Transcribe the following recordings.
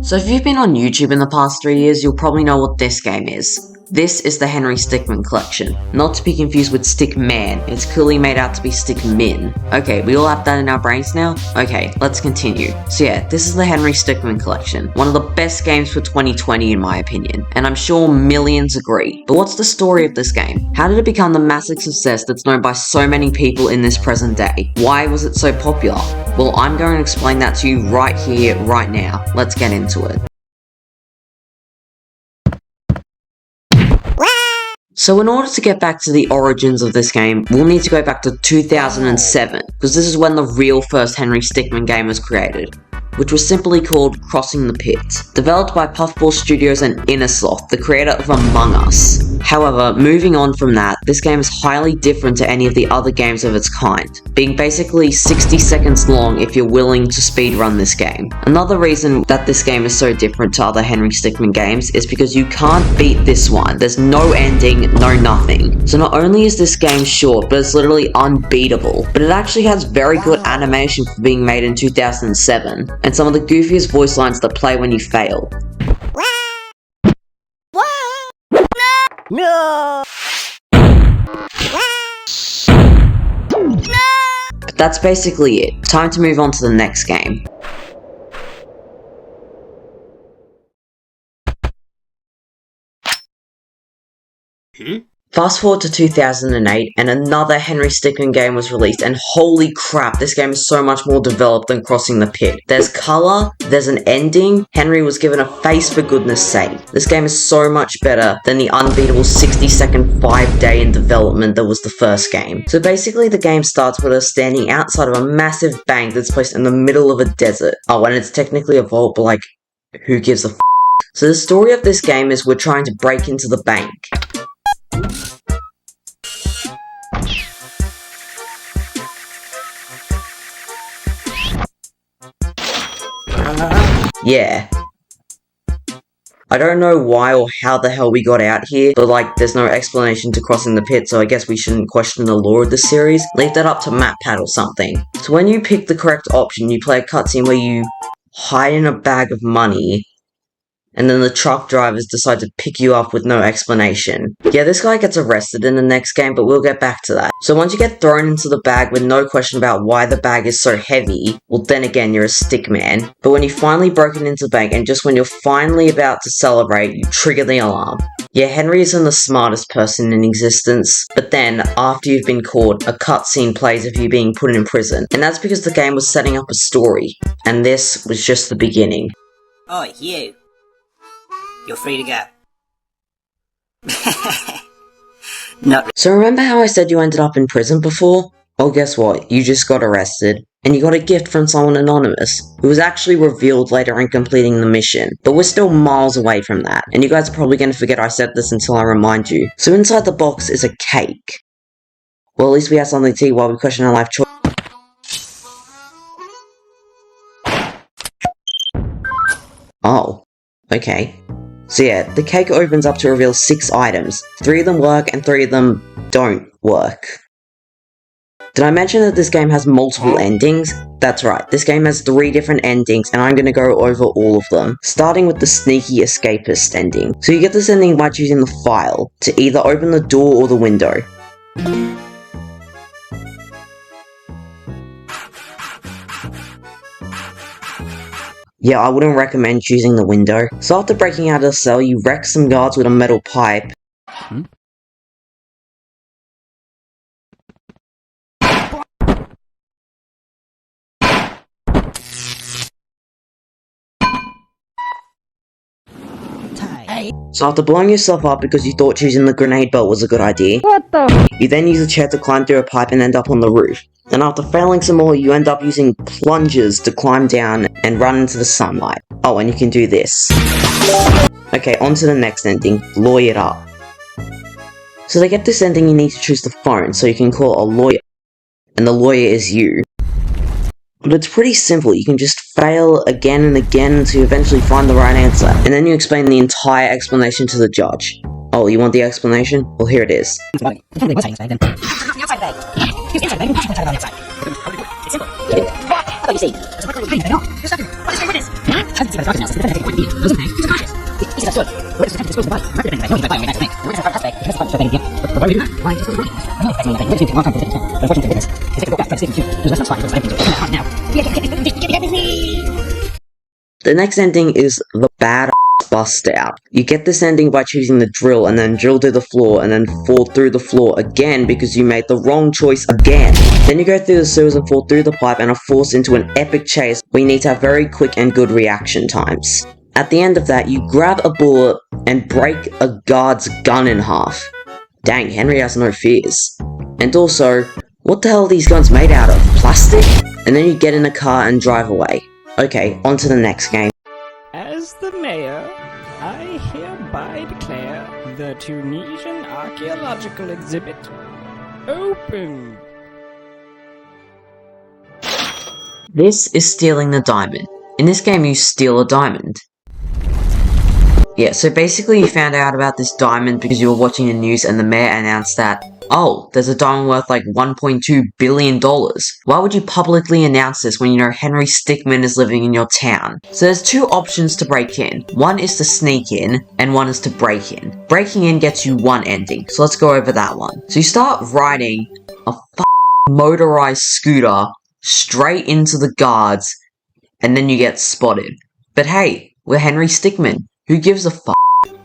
So if you've been on YouTube in the past 3 years, you'll probably know what this game is. This is the Henry Stickmin collection. Not to be confused with Stickman, it's clearly made out to be Stickmin. Okay, we all have that in our brains now? Okay, let's continue. So yeah, this is the Henry Stickmin collection. One of the best games for 2020 in my opinion, and I'm sure millions agree. But what's the story of this game? How did it become the massive success that's known by so many people in this present day? Why was it so popular? Well, I'm going to explain that to you right here, right now. Let's get into it. So in order to get back to the origins of this game, we'll need to go back to 2007, because this is when the real first Henry Stickmin game was created, which was simply called Crossing the Pit, developed by Puffball Studios and Innersloth, the creator of Among Us. However, moving on from that, this game is highly different to any of the other games of its kind, being basically 60 seconds long if you're willing to speedrun this game. Another reason that this game is so different to other Henry Stickmin games is because you can't beat this one. There's no ending, no nothing. So not only is this game short, but it's literally unbeatable, but it actually has very good animation for being made in 2007, and some of the goofiest voice lines that play when you fail. No. But that's basically it. Time to move on to the next game. Fast forward to 2008, and another Henry Stickmin game was released, and holy crap, this game is so much more developed than Crossing the Pit. There's colour, there's an ending, Henry was given a face for goodness sake. This game is so much better than the unbeatable 60-second 5-day in development that was the first game. So basically the game starts with us standing outside of a massive bank that's placed in the middle of a desert. Oh, and it's technically a vault, but like, who gives a f***? So the story of this game is we're trying to break into the bank. Yeah. I don't know why or how the hell we got out here, but like, there's no explanation to Crossing the Pit, so I guess we shouldn't question the lore of the series. Leave that up to MatPat or something. So when you pick the correct option, you play a cutscene where you hide in a bag of money, and then the truck drivers decide to pick you up with no explanation. Yeah, this guy gets arrested in the next game, but we'll get back to that. So once you get thrown into the bag with no question about why the bag is so heavy, well then again, you're a stickman. But when you finally broken into the bank, and just when you're finally about to celebrate, you trigger the alarm. Yeah, Henry isn't the smartest person in existence, but then, after you've been caught, a cutscene plays of you being put in prison. And that's because the game was setting up a story, and this was just the beginning. Oh, you. You're free to go. So remember how I said you ended up in prison before? Well, guess what? You just got arrested, and you got a gift from someone anonymous, who was actually revealed later in completing the mission. But we're still miles away from that, and you guys are probably going to forget I said this until I remind you. So inside the box is a cake. Well, at least we have something to eat while we question our life choice. Oh, okay. So yeah, the cake opens up to reveal 6 items. 3 of them work and 3 of them don't work. Did I mention that this game has multiple endings? That's right, this game has 3 different endings, and I'm going to go over all of them, starting with the sneaky escapist ending. So you get this ending by choosing the file, to either open the door or the window. Yeah, I wouldn't recommend choosing the window. So after breaking out of the cell, you wreck some guards with a metal pipe. So after blowing yourself up because you thought choosing the grenade belt was a good idea, you then use a chair to climb through a pipe and end up on the roof. Then after failing some more, you end up using plungers to climb down and run into the sunlight. Oh, and you can do this. Okay, on to the next ending, lawyer it up. So to get this ending, you need to choose the phone, so you can call a lawyer, and the lawyer is you. But it's pretty simple, you can just fail again and again to eventually find the right answer, and then you explain the entire explanation to the judge. Oh, you want the explanation? Well, here it is. The next ending is the bad bust out. You get this ending by choosing the drill and then drill through the floor and then fall through the floor again because you made the wrong choice again. Then you go through the sewers and fall through the pipe and are forced into an epic chase where you need to have very quick and good reaction times. At the end of that, you grab a bullet and break a guard's gun in half. Dang, Henry has no fears. And also, what the hell are these guns made out of? Plastic? And then you get in a car and drive away. Okay, on to the next game. As the mayor, I hereby declare the Tunisian archaeological exhibit open. This is stealing the diamond. In this game, you steal a diamond. Yeah, so basically you found out about this diamond because you were watching the news and the mayor announced that, oh, there's a diamond worth like $1.2 billion. Why would you publicly announce this when you know Henry Stickmin is living in your town? So there's two options to break in. One is to sneak in, and one is to break in. Breaking in gets you one ending, so let's go over that one. So you start riding a motorized scooter straight into the guards, and then you get spotted. But hey, we're Henry Stickmin. Who gives a fuck?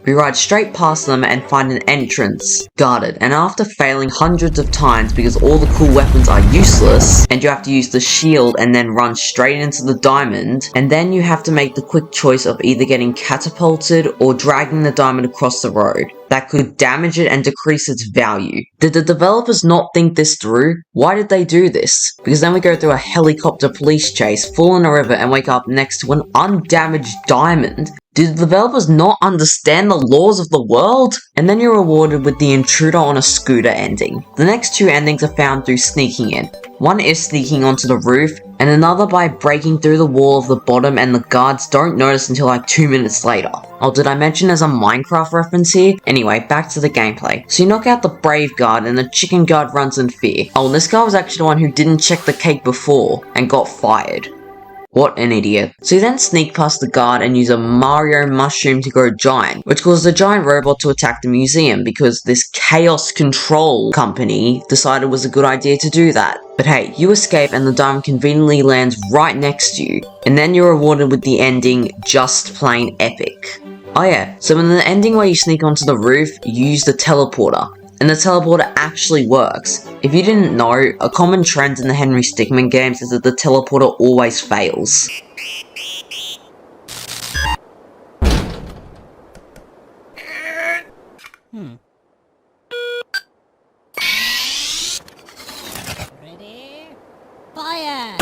We ride straight past them and find an entrance guarded, and after failing hundreds of times because all the cool weapons are useless, and you have to use the shield and then run straight into the diamond, and then you have to make the quick choice of either getting catapulted or dragging the diamond across the road. That could damage it and decrease its value. Did the developers not think this through? Why did they do this? Because then we go through a helicopter police chase, fall in a river, and wake up next to an undamaged diamond. Did the developers not understand the laws of the world? And then you're rewarded with the intruder on a scooter ending. The next two endings are found through sneaking in. One is sneaking onto the roof, and another by breaking through the wall of the bottom and the guards don't notice until like 2 minutes later. Oh, did I mention there's a Minecraft reference here? Anyway, back to the gameplay. So you knock out the brave guard and the chicken guard runs in fear. Oh, and this guy was actually the one who didn't check the cake before and got fired. What an idiot. So you then sneak past the guard and use a Mario mushroom to go giant, which causes a giant robot to attack the museum because this chaos control company decided it was a good idea to do that. But hey, you escape and the diamond conveniently lands right next to you, and then you're rewarded with the ending just plain epic. Oh yeah, so in the ending where you sneak onto the roof, you use the teleporter. And the teleporter actually works. If you didn't know, a common trend in the Henry Stickmin games is that the teleporter always fails. Ready? Fire!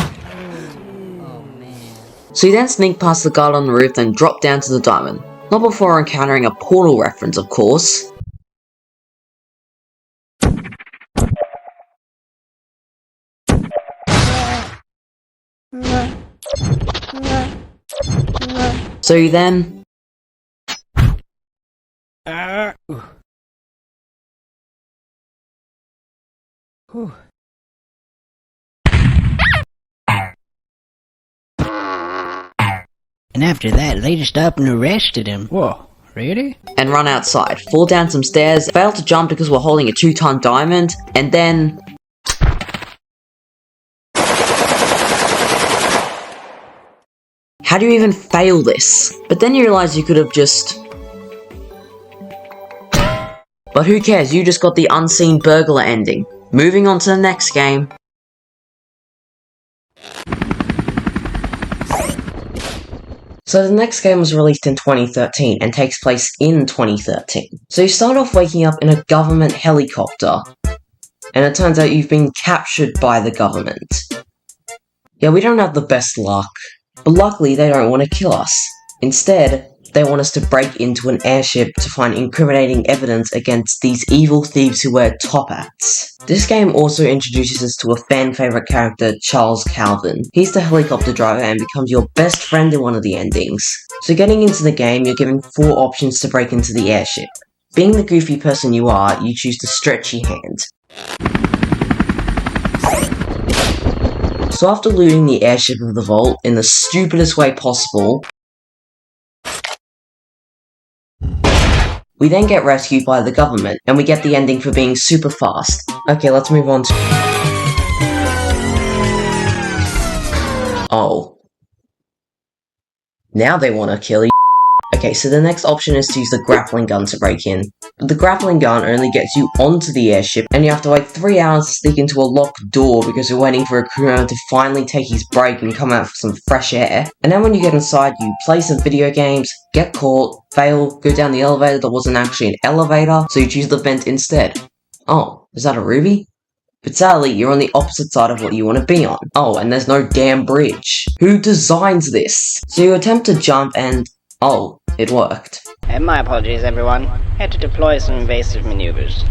Oh man. So you then sneak past the guard on the roof, then drop down to the diamond. Not before encountering a Portal reference, of course. So you then... And after that, they just up and arrested him. Whoa, really? and run outside, fall down some stairs, fail to jump because we're holding a 2-ton diamond, and then... How do you even fail this? But then you realize you could have just... But who cares, you just got the unseen burglar ending. Moving on to the next game. So the next game was released in 2013 and takes place in 2013. So you start off waking up in a government helicopter, and it turns out you've been captured by the government. Yeah, we don't have the best luck, but luckily they don't want to kill us. Instead, they want us to break into an airship to find incriminating evidence against these evil thieves who wear top hats. This game also introduces us to a fan-favourite character, Charles Calvin. He's the helicopter driver and becomes your best friend in one of the endings. So getting into the game, you're given 4 options to break into the airship. Being the goofy person you are, you choose the stretchy hand. So after looting the airship of the vault in the stupidest way possible, We then get rescued by the government, and we get the ending for being super fast. Okay, let's move on to... Oh. Now they want to kill you. Okay, so the next option is to use the grappling gun to break in. The grappling gun only gets you onto the airship, and you have to wait 3 hours to sneak into a locked door because you're waiting for a crew member to finally take his break and come out for some fresh air. And then when you get inside, you play some video games, get caught, fail, go down the elevator that wasn't actually an elevator, so you choose the vent instead. Oh, is that a ruby? But sadly, you're on the opposite side of what you want to be on. Oh, and there's no damn bridge. Who designs this? So you attempt to jump and... oh, it worked. My apologies, everyone. Had to deploy some invasive maneuvers.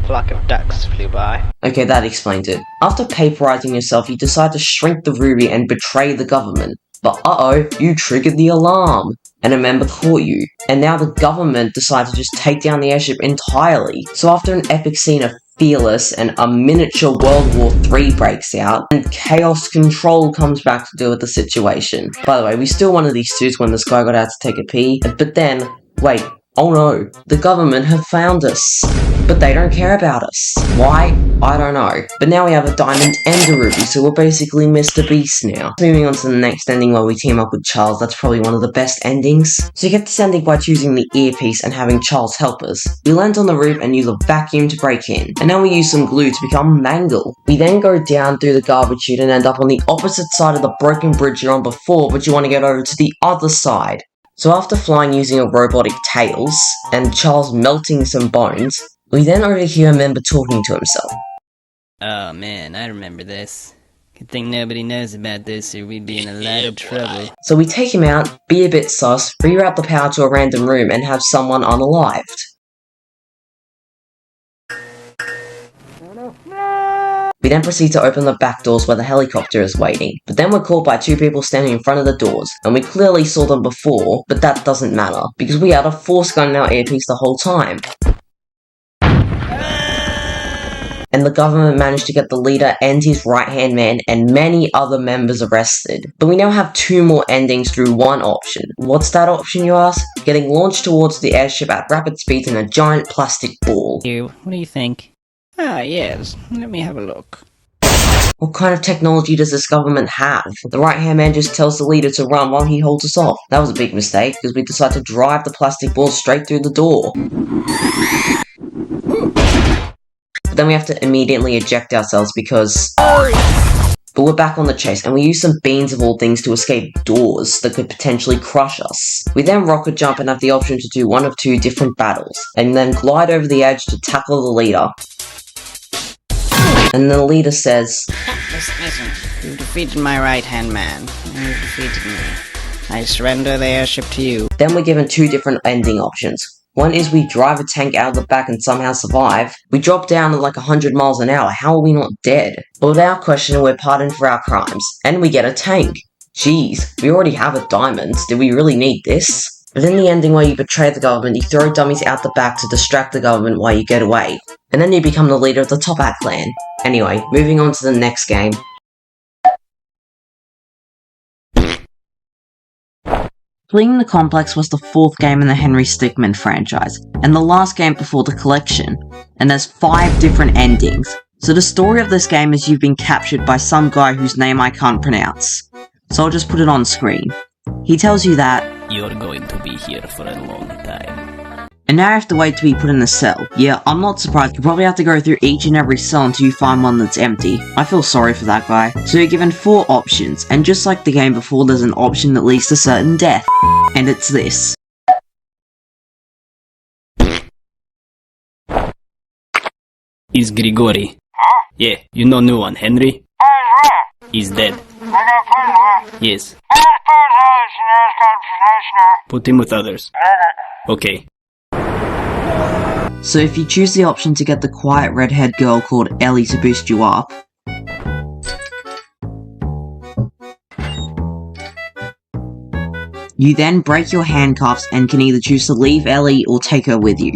Flock of ducks flew by. Okay, that explains it. After vaporizing yourself, you decide to shrink the ruby and betray the government. But uh-oh, you triggered the alarm, and a member caught you. And now the government decided to just take down the airship entirely. So after an epic scene of Fearless and a miniature World War III breaks out, and Chaos Control comes back to deal with the situation. By the way, we still wanted these suits when this guy got out to take a pee, but then, wait, oh no, the government have found us. But they don't care about us. Why? I don't know. But now we have a diamond and a ruby, so we're basically Mr. Beast now. Moving on to the next ending where we team up with Charles, that's probably one of the best endings. So you get this ending by choosing the earpiece and having Charles help us. We land on the roof and use a vacuum to break in. And then we use some glue to become Mangle. We then go down through the garbage chute and end up on the opposite side of the broken bridge you're on before, but you want to get over to the other side. So after flying using a robotic tails, and Charles melting some bones, we then overhear a member talking to himself. Oh man, I remember this. Good thing nobody knows about this or we'd be in a lot of trouble. So we take him out, be a bit sus, reroute the power to a random room and have someone unalived. We then proceed to open the back doors where the helicopter is waiting, but then we're caught by 2 people standing in front of the doors, and we clearly saw them before, but that doesn't matter, because we had a force gun in our earpiece the whole time. And the government managed to get the leader and his right-hand man and many other members arrested. But we now have 2 more endings through one option. What's that option, you ask? Getting launched towards the airship at rapid speeds in a giant plastic ball. What do you think? Ah, yes. Let me have a look. What kind of technology does this government have? The right-hand man just tells the leader to run while he holds us off. That was a big mistake, because we decided to drive the plastic ball straight through the door. But then we have to immediately eject ourselves because... But we're back on the chase, and we use some beans of all things to escape doors that could potentially crush us. We then rocket jump and have the option to do one of 2 different battles, and then glide over the edge to tackle the leader. And the leader says, Listen, you've defeated my right-hand man. You've defeated me. I surrender the airship to you. Then we're given 2 different ending options. One is we drive a tank out of the back and somehow survive. We drop down at like 100 miles an hour. How are we not dead? But without question, we're pardoned for our crimes. And we get a tank. Jeez, we already have a diamond. Do we really need this? But in the ending where you betray the government, you throw dummies out the back to distract the government while you get away. And then you become the leader of the Top Hat clan. Anyway, moving on to the next game. Fleeing the Complex was the 4th game in the Henry Stickmin franchise, and the last game before the collection, and there's 5 different endings. So the story of this game is you've been captured by some guy whose name I can't pronounce. So I'll just put it on screen. He tells you that You're going to be here for a long time. And now you have to wait to be put in a cell. Yeah, I'm not surprised. You probably have to go through each and every cell until you find one that's empty. I feel sorry for that guy. So you're given 4 options, and just like the game before, there's an option that leads to certain death. And it's this. Is Grigori. Yeah, you know new one, Henry? He's dead. Yes. Put him with others. Okay. So if you choose the option to get the quiet redhead girl called Ellie to boost you up, you then break your handcuffs and can either choose to leave Ellie or take her with you.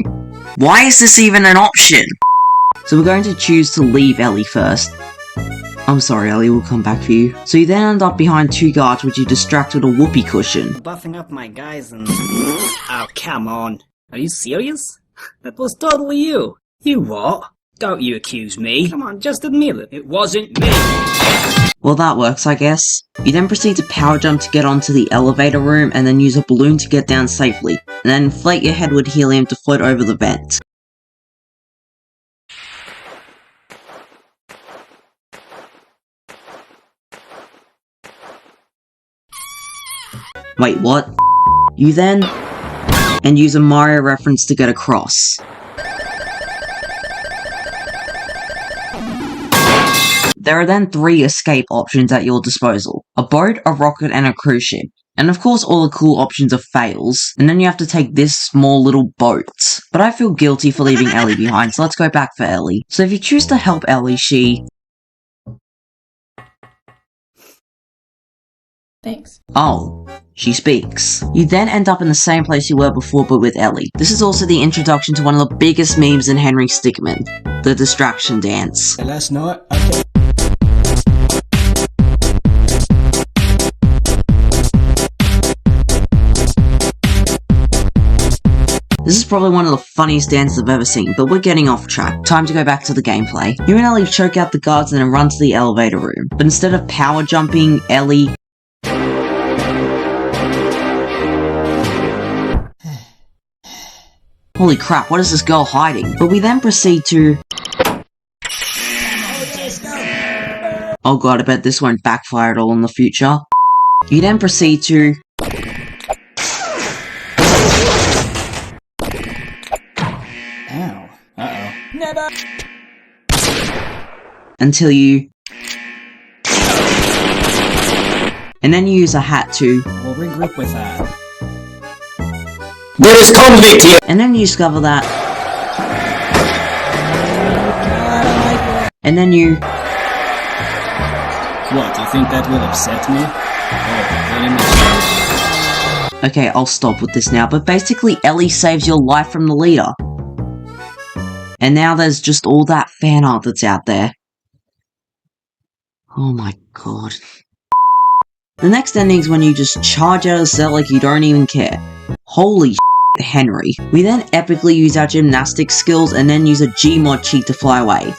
Why is this even an option? So we're going to choose to leave Ellie first. I'm sorry, Ellie, we'll come back for you. So you then end up behind 2 guards which you distract with a whoopee cushion. Buffing up my guys and... Oh, come on. Are you serious? That was totally you. You what? Don't you accuse me. Come on, just admit it. It wasn't me. Well, that works, I guess. You then proceed to power jump to get onto the elevator room and then use a balloon to get down safely, and then inflate your head with helium to float over the vent. Wait, what? You then... and use a Mario reference to get across. There are then 3 escape options at your disposal. A boat, a rocket, and a cruise ship. And of course all the cool options are fails, and then you have to take this small little boat. But I feel guilty for leaving Ellie behind, so let's go back for Ellie. So if you choose to help Ellie, she... Thanks. Oh, she speaks. You then end up in the same place you were before but with Ellie. This is also the introduction to one of the biggest memes in Henry Stickmin, the distraction dance. Last night, This is probably one of the funniest dances I've ever seen, but we're getting off track. Time to go back to the gameplay. You and Ellie choke out the guards and then run to the elevator room. But instead of power jumping, Ellie... Holy crap, what is this girl hiding? But we then proceed to... Oh god, I bet this won't backfire at all in the future. You then proceed to... Ow. Uh-oh. Never. Until you... And then you use a hat to... We'll regroup with that. There is convict here! And then you discover that... And then you... What, you think that will upset me? Oh, very much. Okay, I'll stop with this now, but basically Ellie saves your life from the leader. And now there's just all that fan art that's out there. Oh my god. The next ending is when you just charge out of the set like you don't even care. Holy Henry. We then epically use our gymnastics skills and then use a Gmod cheat to fly away.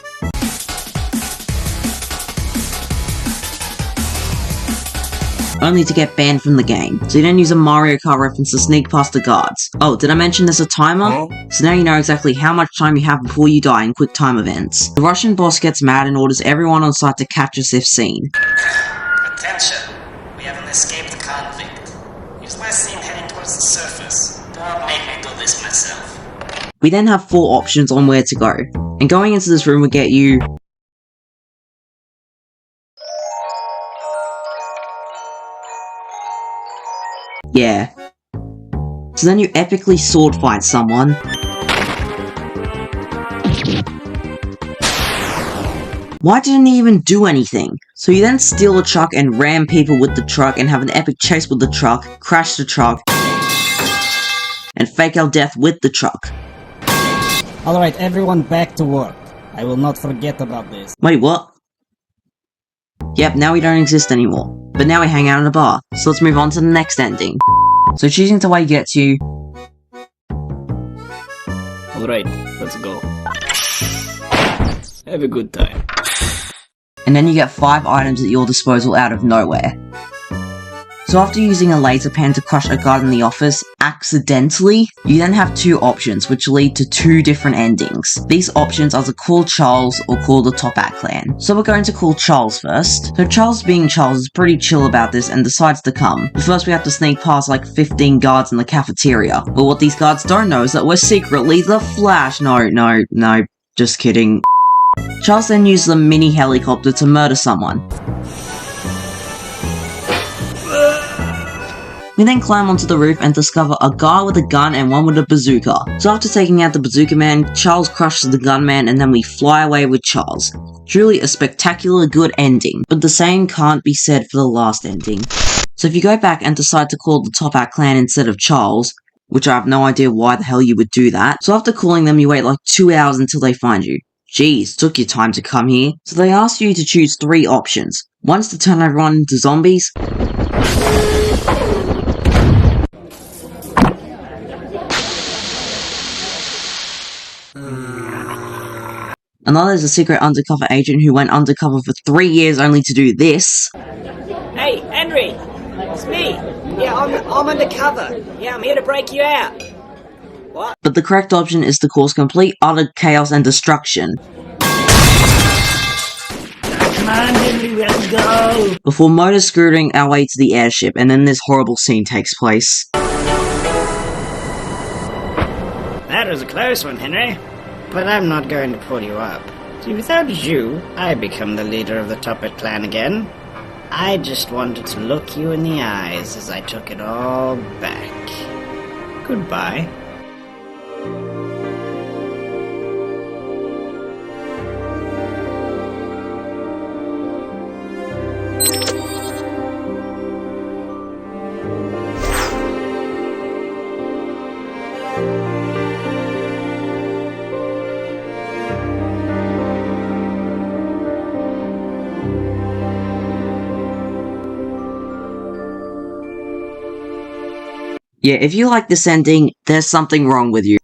Only to get banned from the game. So you then use a Mario Kart reference to sneak past the guards. Oh, did I mention there's a timer? So now you know exactly how much time you have before you die in quick time events. The Russian boss gets mad and orders everyone on site to catch us if seen. Attention! We have an escaped convict. He's last seen heading towards the surface. Don't make me do this myself. We then have 4 options on where to go. And going into this room will get you... Yeah. So then you epically sword fight someone. Why didn't he even do anything? So you then steal a truck and ram people with the truck and have an epic chase with the truck, crash the truck, and fake our death with the truck. Alright, everyone back to work. I will not forget about this. Wait, what? Yep, now we don't exist anymore. But now we hang out in a bar. So let's move on to the next ending. So choosing to way gets you... Alright, let's go. Have a good time. And then you get 5 items at your disposal out of nowhere. So after using a laser pen to crush a guard in the office, accidentally, you then have 2 options which lead to 2 different endings. These options are to call Charles or call the Top Hat clan. So we're going to call Charles first. So Charles, being Charles, is pretty chill about this and decides to come. But first we have to sneak past like 15 guards in the cafeteria. But what these guards don't know is that we're secretly the Flash. No, just kidding. Charles then uses a mini helicopter to murder someone. We then climb onto the roof and discover a guy with a gun and one with a bazooka. So after taking out the bazooka man, Charles crushes the gunman and then we fly away with Charles. Truly a spectacular good ending, but the same can't be said for the last ending. So if you go back and decide to call the Top Hat clan instead of Charles, which I have no idea why the hell you would do that, so after calling them you wait like 2 hours until they find you. Jeez, took your time to come here. So they ask you to choose 3 options. One's to turn everyone into zombies. Another is a secret undercover agent who went undercover for 3 years only to do this. Hey, Henry! It's me! Yeah, I'm undercover. Yeah, I'm here to break you out. What? But the correct option is to cause complete utter chaos and destruction. Come on, Henry, let's go! Before motor scootering our way to the airship, and then this horrible scene takes place. That was a close one, Henry. But I'm not going to pull you up. See, without you, I become the leader of the Tuppet clan again. I just wanted to look you in the eyes as I took it all back. Goodbye. Yeah, if you like this ending, there's something wrong with you.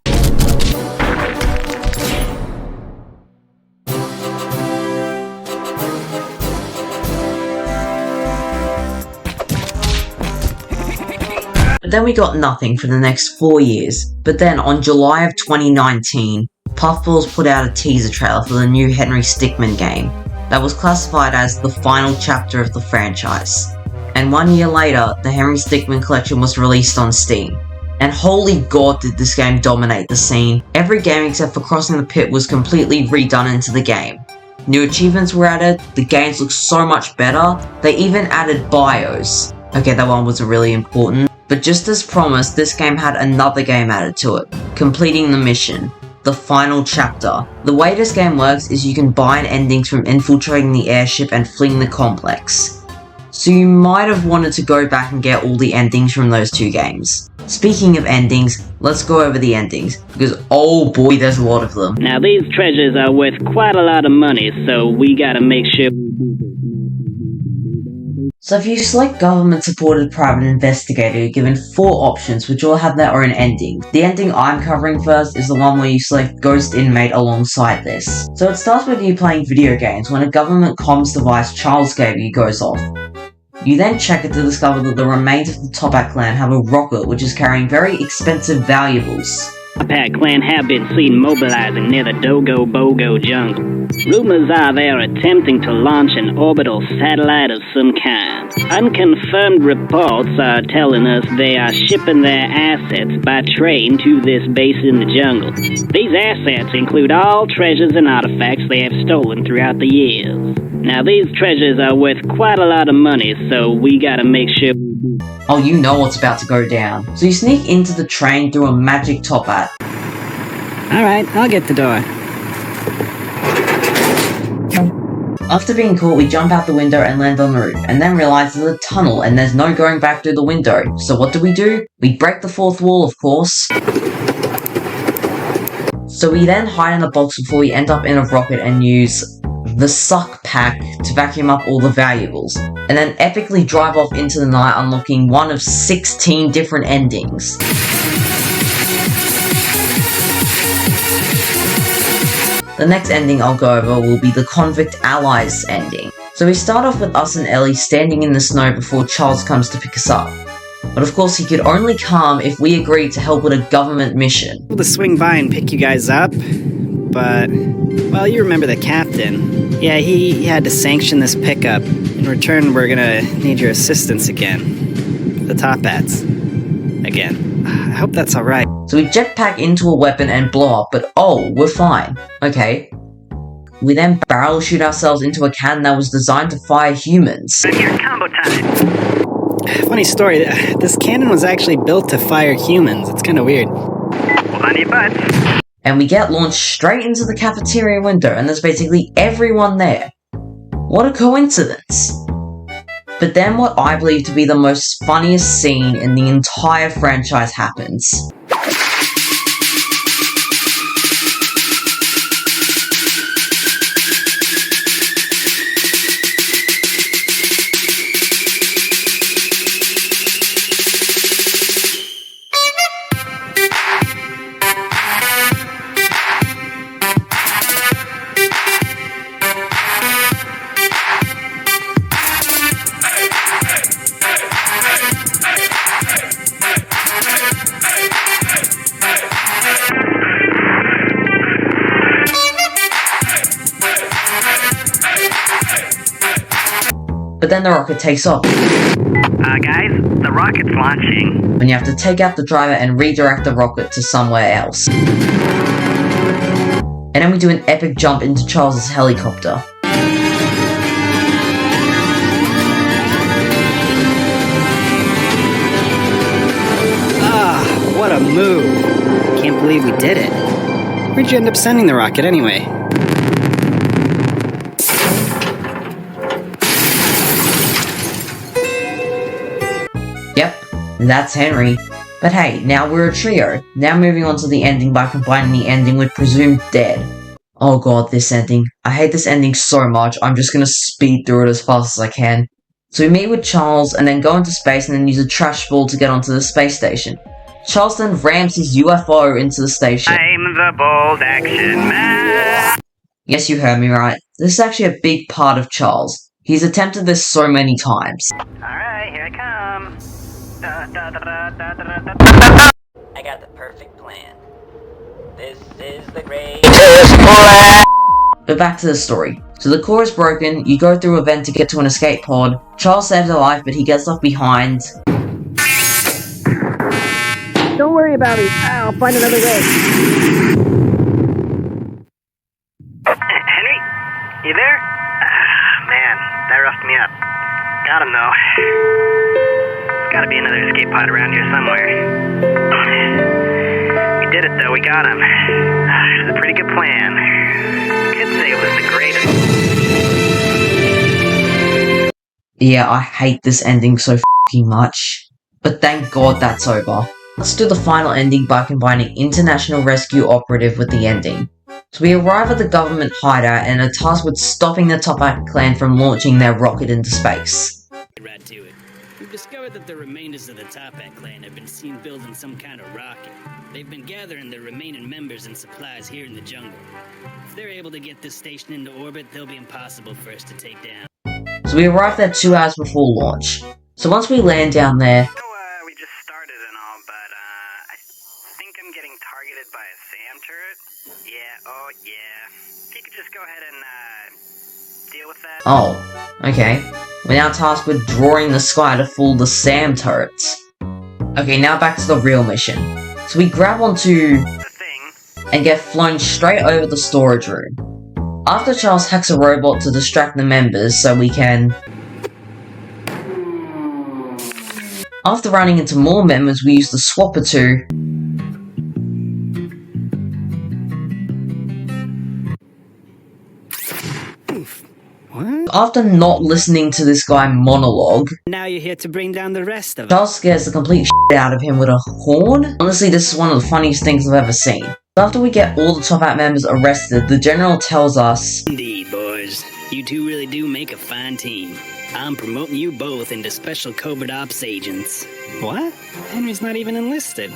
But then we got nothing for the next 4 years. But then, on July of 2019, Puffballs put out a teaser trailer for the new Henry Stickmin game that was classified as the final chapter of the franchise. And 1 year later, the Henry Stickmin collection was released on Steam. And holy god did this game dominate the scene. Every game except for Crossing the Pit was completely redone into the game. New achievements were added, the games looked so much better, they even added bios. Okay, that one wasn't really important. But just as promised, this game had another game added to it, completing the mission. The final chapter. The way this game works is you can bind endings from infiltrating the airship and fleeing the complex. So you might have wanted to go back and get all the endings from those 2 games. Speaking of endings, let's go over the endings, because oh boy, there's a lot of them. Now these treasures are worth quite a lot of money, so we gotta make sure... So if you select government-supported private investigator, you're given 4 options which all have their own endings. The ending I'm covering first is the one where you select ghost inmate alongside this. So it starts with you playing video games when a government comms device Charles gave you goes off. You then check it to discover that the remains of the Toppat clan have a rocket which is carrying very expensive valuables. The Toppat clan have been seen mobilizing near the Dogo Bogo jungle. Rumors are they are attempting to launch an orbital satellite of some kind. Unconfirmed reports are telling us they are shipping their assets by train to this base in the jungle. These assets include all treasures and artifacts they have stolen throughout the years. Now these treasures are worth quite a lot of money, so we gotta make sure... Oh, you know what's about to go down. So you sneak into the train through a magic Toppat. Alright, I'll get the door. After being caught, we jump out the window and land on the roof, and then realize there's a tunnel and there's no going back through the window. So what do? We break the 4th wall, of course. So we then hide in a box before we end up in a rocket and use the suck pack to vacuum up all the valuables, and then epically drive off into the night, unlocking one of 16 different endings. The next ending I'll go over will be the Convict Allies ending. So we start off with us and Ellie standing in the snow before Charles comes to pick us up. But of course he could only come if we agreed to help with a government mission. To swing by and pick you guys up, but, well, you remember the captain. Yeah, he had to sanction this pickup. In return, we're gonna need your assistance again. The Toppats. Again. I hope that's alright. So we jetpack into a weapon and blow up, but oh, we're fine. Okay. We then barrel shoot ourselves into a cannon that was designed to fire humans. Combo time! Funny story, this cannon was actually built to fire humans. It's kinda weird. Hold on to your butts. And we get launched straight into the cafeteria window, and there's basically everyone there. What a coincidence. But then what I believe to be the most funniest scene in the entire franchise happens. then the rocket takes off. Guys, the rocket's launching. And you have to take out the driver and redirect the rocket to somewhere else. And then we do an epic jump into Charles's helicopter. What a move! Can't believe we did it. Where'd you end up sending the rocket anyway? Yep, that's Henry. But hey, now we're a trio. Now moving on to the ending by combining the ending with presumed dead. Oh god, this ending. I hate this ending so much, I'm just gonna speed through it as fast as I can. So we meet with Charles and then go into space and then use a trash ball to get onto the space station. Charles then rams his UFO into the station. I'm the bold action man. Yes, you heard me right. This is actually a big part of Charles. He's attempted this so many times. Alright, here I come. I got the perfect plan. This is the great... But back to the story. So the core is broken, you go through a vent to get to an escape pod. Charles saves a life, but he gets left behind. Don't worry about me. I'll find another way. Henry? You there? Man, that roughed me up. Got him, though. There's gotta be another escape pod around here somewhere. We did it, though. We got him. It was a pretty good plan. Could say it was the greatest. Yeah, I hate this ending so f***ing much. But thank god that's over. Let's do the final ending by combining International Rescue Operative with the ending. So we arrive at the government hideout and are tasked with stopping the Topak clan from launching their rocket into space. Right to it. We've discovered that the remainders of the Topak clan have been seen building some kind of rocket. They've been gathering their remaining members and supplies here in the jungle. If they're able to get this station into orbit, they'll be impossible for us to take down. So we arrive there 2 hours before launch. So once we land down there, We just started and all, but I think I'm getting targeted by a SAM turret. Yeah, oh yeah. If you could just go ahead and deal with that. oh, okay. We're now tasked with drawing the sky to fool the SAM turrets. Okay, now back to the real mission. So we grab onto The thing. and get flown straight over the storage room. After Charles hacks a robot to distract the members so we can... After running into more members, we use the swapper to... What? After not listening to this guy monologue, Now you're here to bring down the rest of us. Charles scares the complete shit out of him with a horn. Honestly, this is one of the funniest things I've ever seen. After we get all the Top Hat members arrested, the general tells us... Indeed, boys. You two really do make a fine team. I'm promoting you both into special covert ops agents. What? Henry's not even enlisted.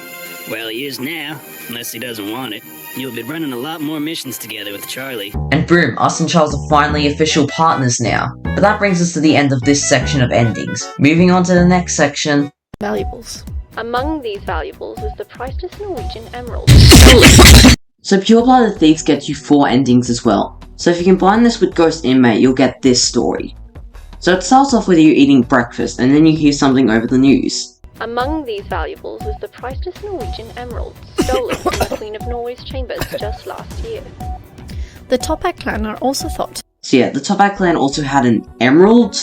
Well, he is now, unless he doesn't want it. You'll be running a lot more missions together with Charlie. And boom, us and Charles are finally official partners now. But that brings us to the end of this section of endings. Moving on to the next section. Valuables. Among these valuables is the priceless Norwegian emerald. So Pure Blood of Thieves gets you 4 endings as well. So if you combine this with Ghost Inmate, you'll get this story. So it starts off with you eating breakfast, and then you hear something over the news. Among these valuables is the priceless Norwegian emerald, stolen from the Queen of Norway's chambers just last year. The Topak clan are also thought. So yeah, the Topak clan also had an emerald.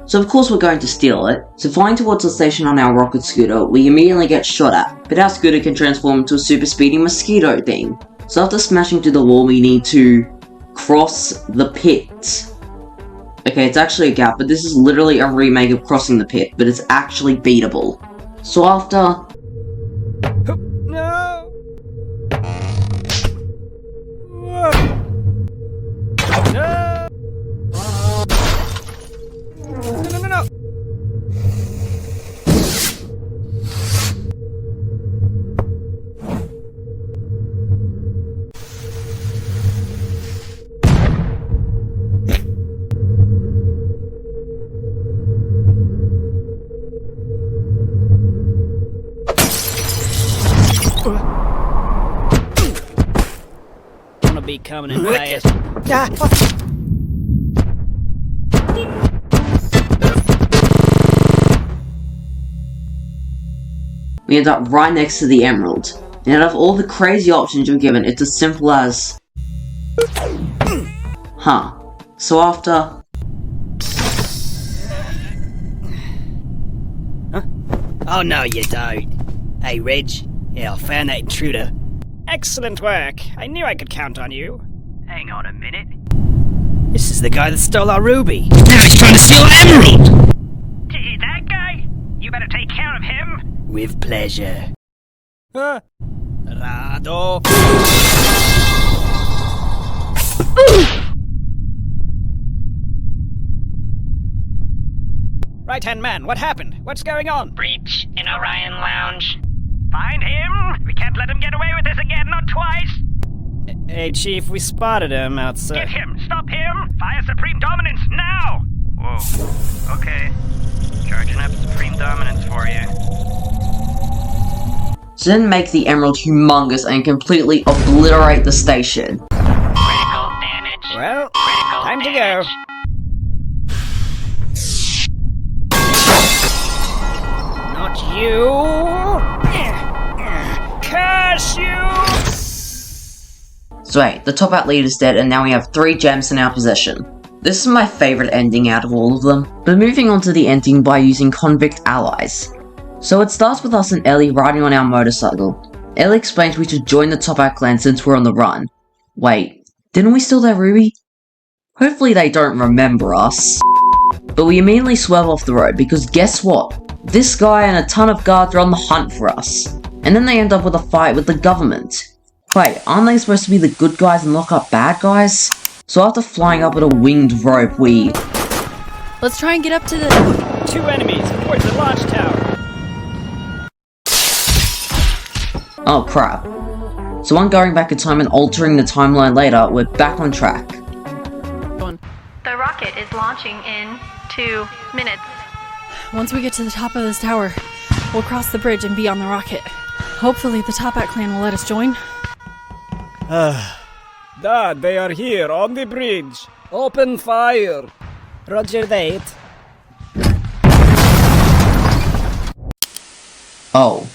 So of course we're going to steal it. So flying towards the station on our rocket scooter, we immediately get shot at. But our scooter can transform into a super speedy mosquito thing. So after smashing through the wall, we need to cross the pit. Okay, it's actually a gap, but this is literally a remake of Crossing the Pit, but it's actually beatable. So after... No! No! No! Wanna be coming in fast. we end up right next to the emerald. And out of all the crazy options you're given, it's as simple as... Huh. So after... Huh? Oh no you don't. Hey Reg, yeah I found that intruder. Excellent work. I knew I could count on you. Hang on a minute. This is the guy that stole our ruby. Now he's trying to steal our emerald! That guy? You better take care of him. With pleasure. Rado. Right-hand man, what happened? What's going on? Breach in Orion Lounge. Find him! We can't let him get away with this again, not twice! Hey, Chief, we spotted him outside. Get him! Stop him! Fire Supreme Dominance, now! Whoa. Okay. Charging up Supreme Dominance for you. So then make the emerald humongous and completely obliterate the station. Critical damage. Well, Critical time damage. to go. Not you! Curse you! So wait, the top hat leader's dead and now we have 3 gems in our possession. This is my favourite ending out of all of them. But moving on to the ending by using convict allies. So it starts with us and Ellie riding on our motorcycle. Ellie explains we should join the Top Hat clan since we're on the run. Wait, didn't we steal their ruby? Hopefully they don't remember us. But we immediately swerve off the road because guess what? This guy and a ton of guards are on the hunt for us. And then they end up with a fight with the government. Wait, aren't they supposed to be the good guys and lock up bad guys? So after flying up with a winged rope, we... Let's try and get up to the... 2 enemies towards the launch tower. Oh crap. So on going back in time and altering the timeline later, we're back on track. The rocket is launching in 2 minutes. Once we get to the top of this tower, we'll cross the bridge and be on the rocket. Hopefully the Top Hat clan will let us join. Dad, they are here on the bridge. Open fire. Roger that. Oh.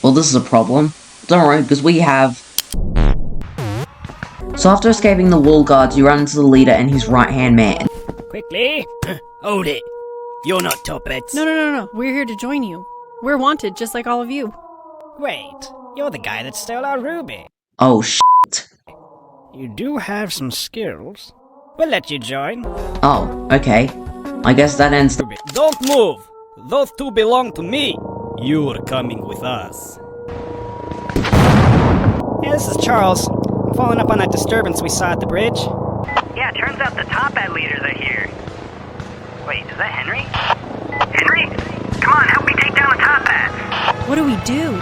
Well, this is a problem. Don't worry, because we have... So after escaping the wall guards, you run into the leader and his right-hand man. Quickly. Hold it. You're not Top Hats. No. We're here to join you. We're wanted, just like all of you. Wait, you're the guy that stole our ruby. Oh, shit. You do have some skills. We'll let you join. Oh, okay. I guess that ends the... Don't move! Those 2 belong to me. You're coming with us. Yeah, this is Charles. I'm following up on that disturbance we saw at the bridge. Yeah, turns out the Top Hat leaders are here. Wait, is that Henry? Henry? Come on, help me take down the Top Hats! What do we do?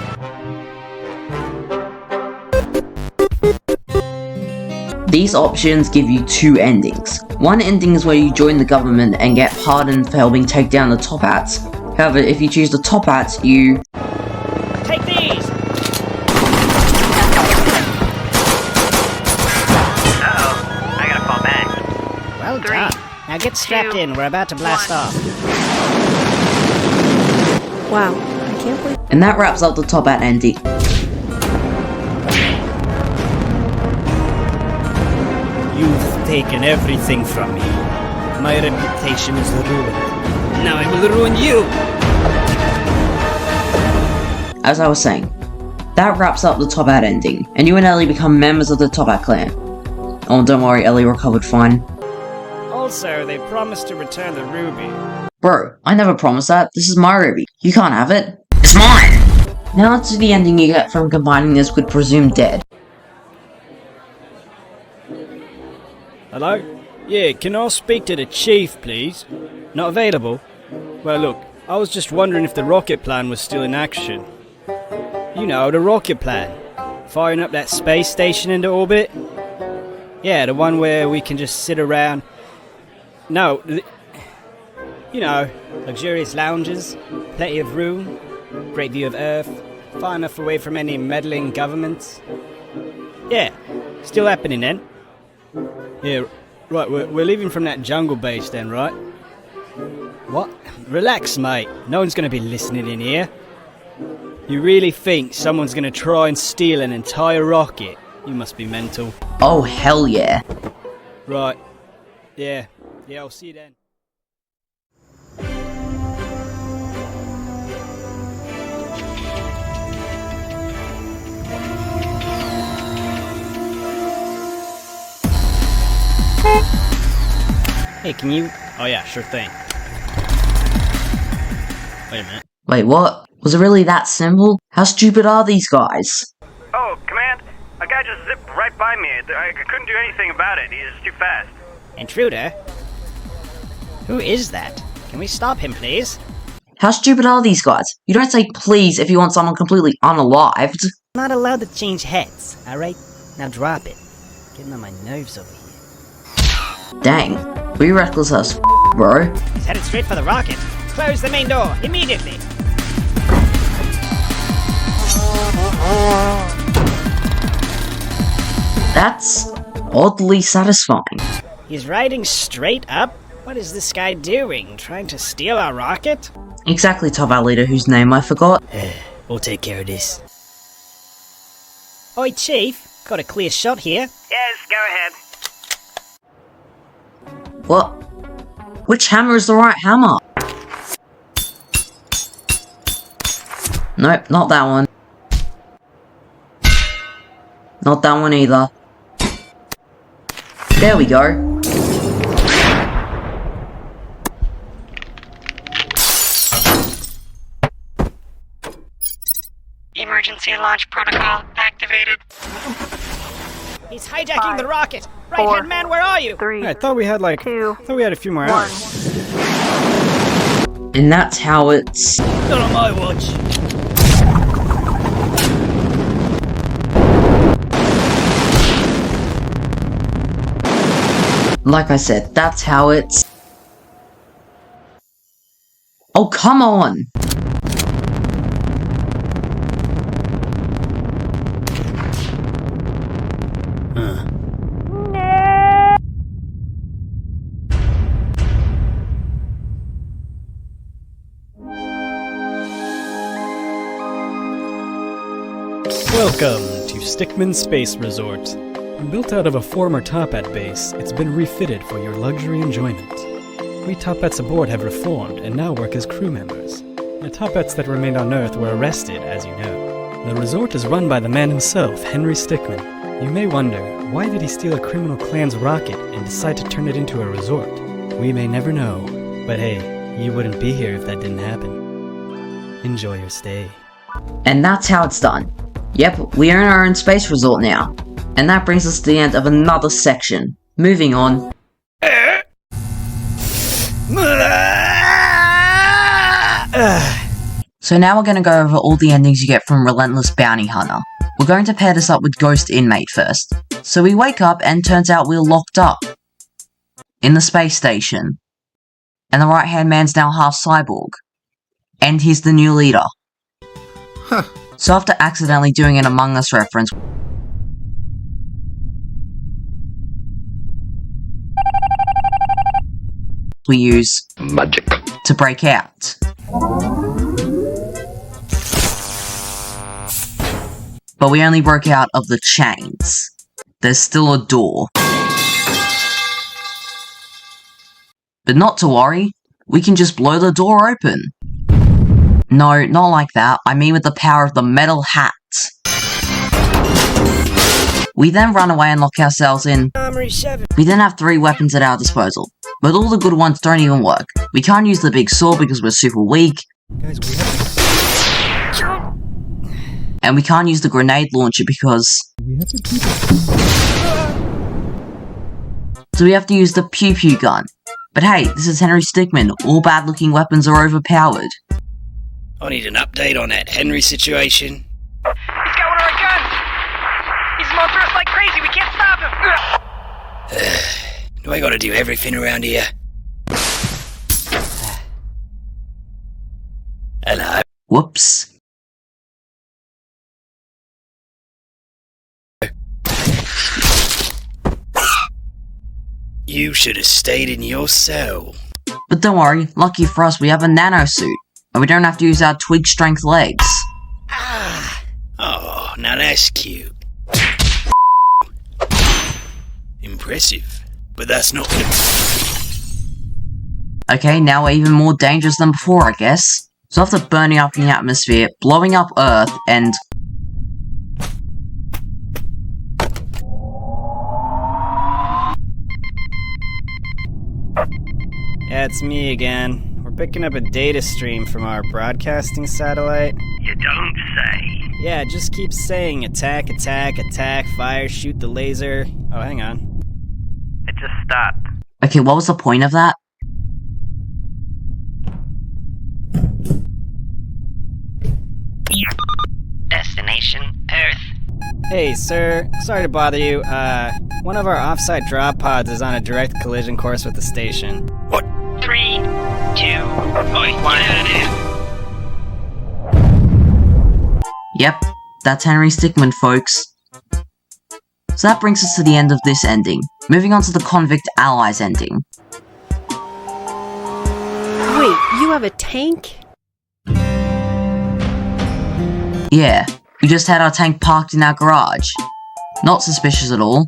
These options give you 2 endings. One ending is where you join the government and get pardoned for helping take down the Top Hats. However, if you choose the Top Hats, you... Take these! Uh-oh, I gotta fall back. Well 3, done. Now get strapped 2, in, we're about to blast 1. off. Wow, I can't believe... And that wraps up the Top Hat ending. You've taken everything from me. My reputation is ruined. Now I will ruin you! As I was saying, that wraps up the Top Hat ending, and you and Ellie become members of the Top Hat clan. Oh, don't worry, Ellie recovered fine. Also, they promised to return the ruby. Bro, I never promised that. This is my ruby. You can't have it. It's mine! Now let's do the ending you get from combining this with Presumed Dead. Hello? Yeah, can I speak to the chief, please? Not available? Well, look, I was just wondering if the rocket plan was still in action. You know, the rocket plan. Firing up that space station into orbit? Yeah, the one where we can just sit around... No, you know, luxurious lounges, plenty of room, great view of Earth, far enough away from any meddling governments. Yeah, still happening then. Yeah, right, we're leaving from that jungle base then, right? What? Relax, mate. No one's gonna be listening in here. You really think someone's gonna try and steal an entire rocket? You must be mental. Oh, hell yeah. Right. Yeah, I'll see you then. Hey, can you... Oh yeah, sure thing. Wait a minute. Wait, what? Was it really that simple? How stupid are these guys? Oh, Command, a guy just zipped right by me. I couldn't do anything about it. He's too fast. Intruder? Who is that? Can we stop him, please? How stupid are these guys? You don't say please if you want someone completely unalived. I'm not allowed to change heads, alright? Now drop it. Getting on my nerves over here. Dang, we reckless as bro. He's headed straight for the rocket. Close the main door, immediately! That's oddly satisfying. He's riding straight up? What is this guy doing? Trying to steal our rocket? Exactly, top our leader whose name I forgot. We'll take care of this. Oi, Chief. Got a clear shot here. Yes, go ahead. What? Which hammer is the right hammer? Nope, not that one. Not that one either. There we go. Emergency launch protocol activated. He's hijacking the rocket! Right-hand man, where are you? 3, I thought we had like... I thought we had a few more hours. And that's how it's... Not on my watch. Like I said, that's how it's... Oh, come on! Welcome to Stickmin Space Resort. Built out of a former Toppat base, it's been refitted for your luxury enjoyment. We Toppats aboard have reformed and now work as crew members. The Toppats that remained on Earth were arrested, as you know. The resort is run by the man himself, Henry Stickmin. You may wonder, why did he steal a criminal clan's rocket and decide to turn it into a resort? We may never know, but hey, you wouldn't be here if that didn't happen. Enjoy your stay. And that's how it's done. Yep, we own our own space resort now. And that brings us to the end of another section. Moving on. So now we're going to go over all the endings you get from Relentless Bounty Hunter. We're going to pair this up with Ghost Inmate first. So we wake up and turns out we're locked up in the space station. And the right hand man's now half cyborg. And he's the new leader. So after accidentally doing an Among Us reference, we use magic to break out. But we only broke out of the chains. There's still a door. But not to worry, we can just blow the door open. No, not like that. I mean with the power of the metal hat. We then run away and lock ourselves in. We then have 3 weapons at our disposal. But all the good ones don't even work. We can't use the big sword because we're super weak. Guys, And we can't use the grenade launcher because... So we have to use the pew pew gun. But hey, this is Henry Stickmin. All bad looking weapons are overpowered. I need an update on that Henry situation. He's got one of our guns! He's monster us like crazy, we can't stop him! Do I gotta do everything around here? Hello? Whoops. You should have stayed in your cell. But don't worry, lucky for us we have a nano suit. And we don't have to use our twig strength legs. now that's cute. Impressive, but that's not... Okay, now we're even more dangerous than before, I guess. So after burning up in the atmosphere, blowing up Earth, and... Yeah, it's me again. We're picking up a data stream from our broadcasting satellite. You don't say. Yeah, it just keeps saying attack, attack, attack, fire, shoot the laser. Oh, hang on. It just stopped. Okay, what was the point of that? Destination Earth. Hey, sir. Sorry to bother you. One of our offsite drop pods is on a direct collision course with the station. What? 3, 2, 1. Get out of here! Yep, that's Henry Stickmin, folks. So that brings us to the end of this ending. Moving on to the Convict Allies ending. Wait, you have a tank? Yeah, we just had our tank parked in our garage. Not suspicious at all.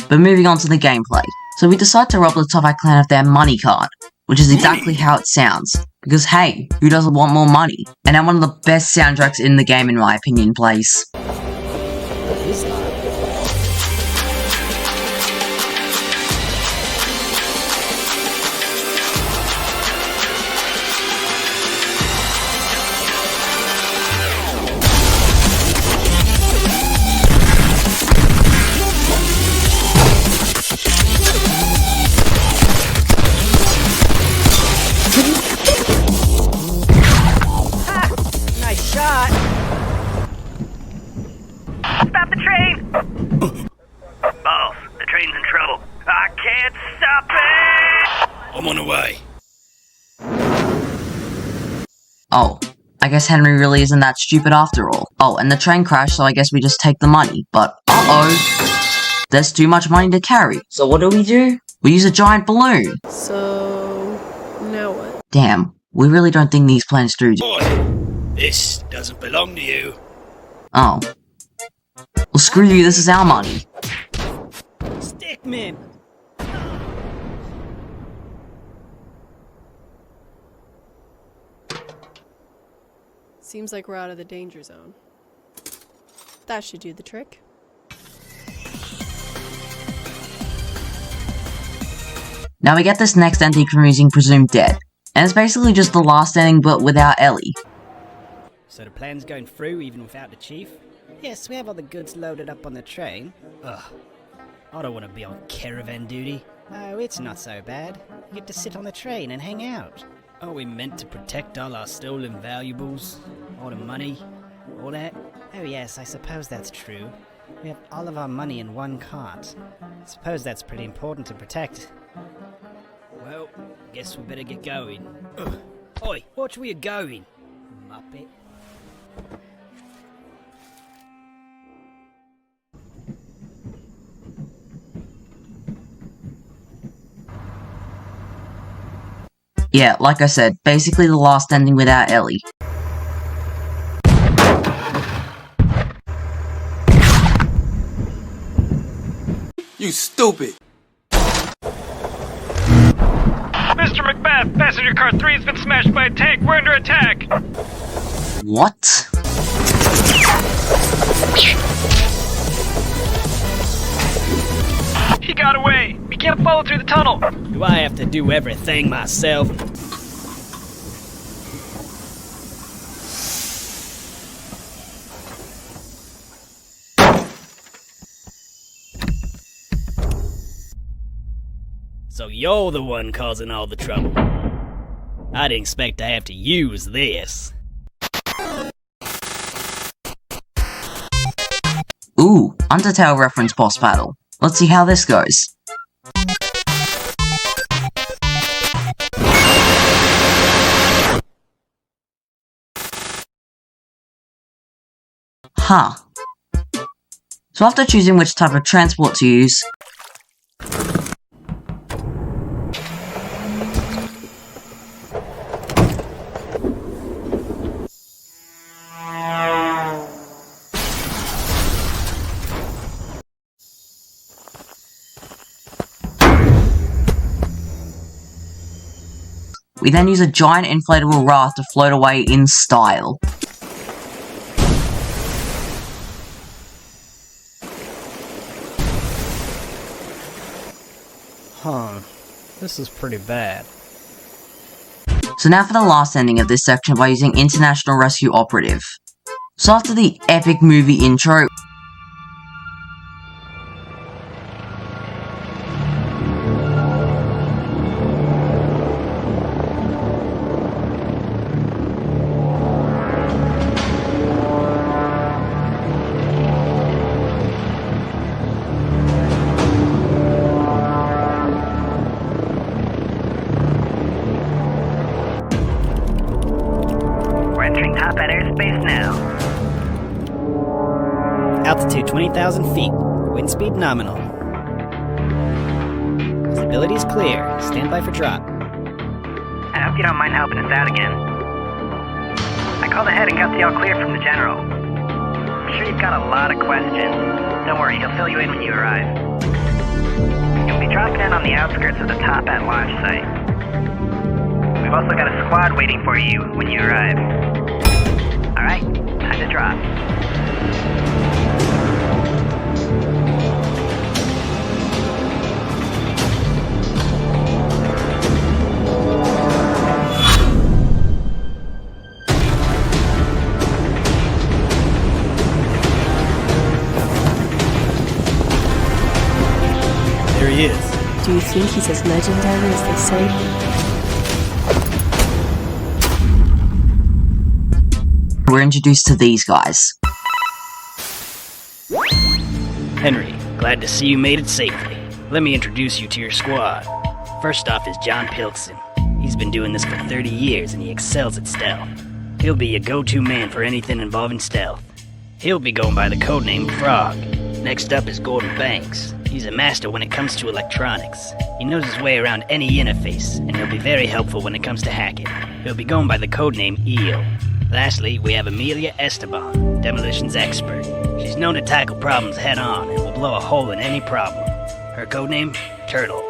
But moving on to the gameplay. So we decide to rob the Toppat clan of their money card, which is exactly how it sounds. Because hey, who doesn't want more money? And now one of the best soundtracks in the game in my opinion plays. Nice shot! Stop the train! Boss, the train's in trouble. I can't stop it! I'm on the way. Oh, I guess Henry really isn't that stupid after all. Oh, and the train crashed, so I guess we just take the money. But, uh-oh, there's too much money to carry. So what do? We use a giant balloon. So, now what? Damn, we really don't think these plans through. Boy, this doesn't belong to you. Oh. Well, screw you, this is our money. Stickmin! Seems like we're out of the danger zone. That should do the trick. Now we get this next ending from using Presumed Dead. And it's basically just the last ending but without Ellie. So the plan's going through even without the chief? Yes, we have all the goods loaded up on the train. Ugh. I don't want to be on caravan duty. Oh, it's not so bad. You get to sit on the train and hang out. Are we meant to protect all our stolen valuables? All the money? All that? Oh yes, I suppose that's true. We have all of our money in one cart. Suppose that's pretty important to protect. Well, guess we better get going. Ugh. Oi, watch where you're going, Muppet. Yeah, like I said, basically the last ending without Ellie. You stupid! Mr. Macbeth, passenger car 3 has been smashed by a tank. We're under attack. What? He got away. We can't follow through the tunnel. Do I have to do everything myself? So you're the one causing all the trouble. I didn't expect to have to use this. Ooh, Undertale reference boss battle. Let's see how this goes. Huh. So after choosing which type of transport to use, We then use a giant inflatable raft to float away in style. Huh. This is pretty bad. So now for the last ending of this section by using International Rescue Operative. So after the epic movie intro, We're entering top at airspace now. Altitude 20,000 feet. Wind speed nominal. Visibility is clear. Stand by for drop. I hope you don't mind helping us out again. I called ahead and got the all clear from the general. I'm sure you've got a lot of questions. Don't worry, he'll fill you in when you arrive. You'll be dropping in on the outskirts of the top at launch site. We've also got a squad waiting for you when you arrive. Alright, time to drop. There he is. Do you think he's as legendary as they say? we're introduced to these guys. Henry, glad to see you made it safely. Let me introduce you to your squad. First off is John Pilkson. He's been doing this for 30 years and he excels at stealth. He'll be your go-to man for anything involving stealth. He'll be going by the codename Frog. Next up is Gordon Banks. He's a master when it comes to electronics. He knows his way around any interface, and he'll be very helpful when it comes to hacking. He'll be going by the codename Eel. Lastly, we have Amelia Esteban, demolitions expert. She's known to tackle problems head-on and will blow a hole in any problem. Her codename? Turtle.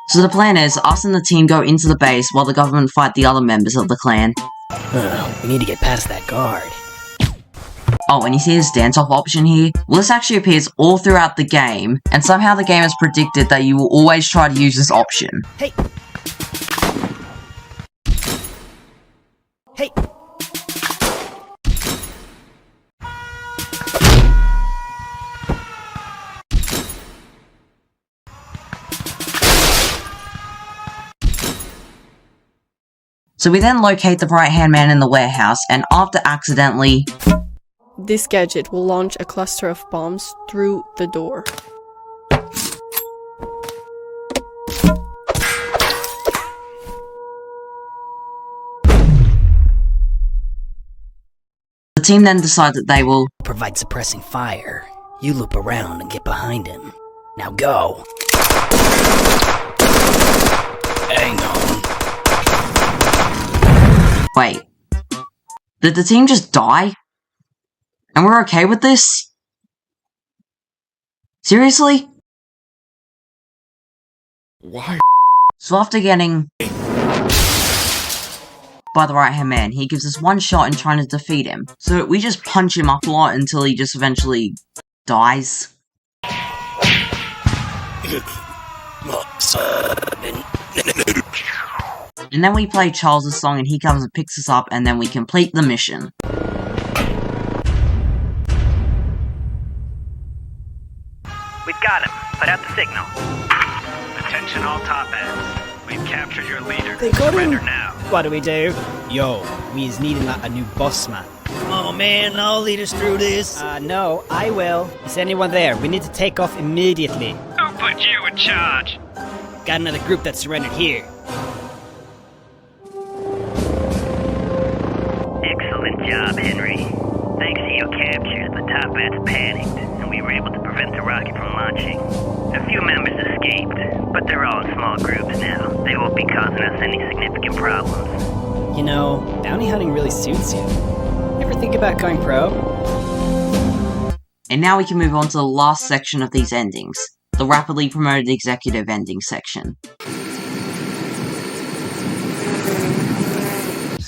So the plan is, us and the team go into the base while the government fight the other members of the clan. We need to get past that guard. Oh, and you see this dance-off option here? Well, this actually appears all throughout the game, and somehow the game has predicted that you will always try to use this option. Hey! Hey! So we then locate the right-hand man in the warehouse, and after accidentally... This gadget will launch a cluster of bombs through the door. The team then decide that they will... Provide suppressing fire. You loop around and get behind him. Now go! Hang on. Wait. Did the team just die? And we're okay with this? Seriously? Why? So after getting... by the right-hand man, he gives us one shot in trying to defeat him. So we just punch him up a lot until he just eventually... dies. And then we play Charles' song and he comes and picks us up and then we complete the mission. We've got him. Put out the signal. Attention all top ends. We've captured your leader. They got Surrender him. now. What do we do? Yo, we is needing like a new boss man. Come on, man, I'll lead us through this. No, I will. Is anyone there? We need to take off immediately. Who put you in charge? Got another group that surrendered here. Excellent job, Henry. Thanks to your capture, the top bats panicked, and we were able to prevent the rocket from launching. A few members escaped, but they're all in small groups now. They won't be causing us any significant problems. You know, bounty hunting really suits you. Ever think about going pro? And now we can move on to the last section of these endings. The rapidly promoted executive ending section.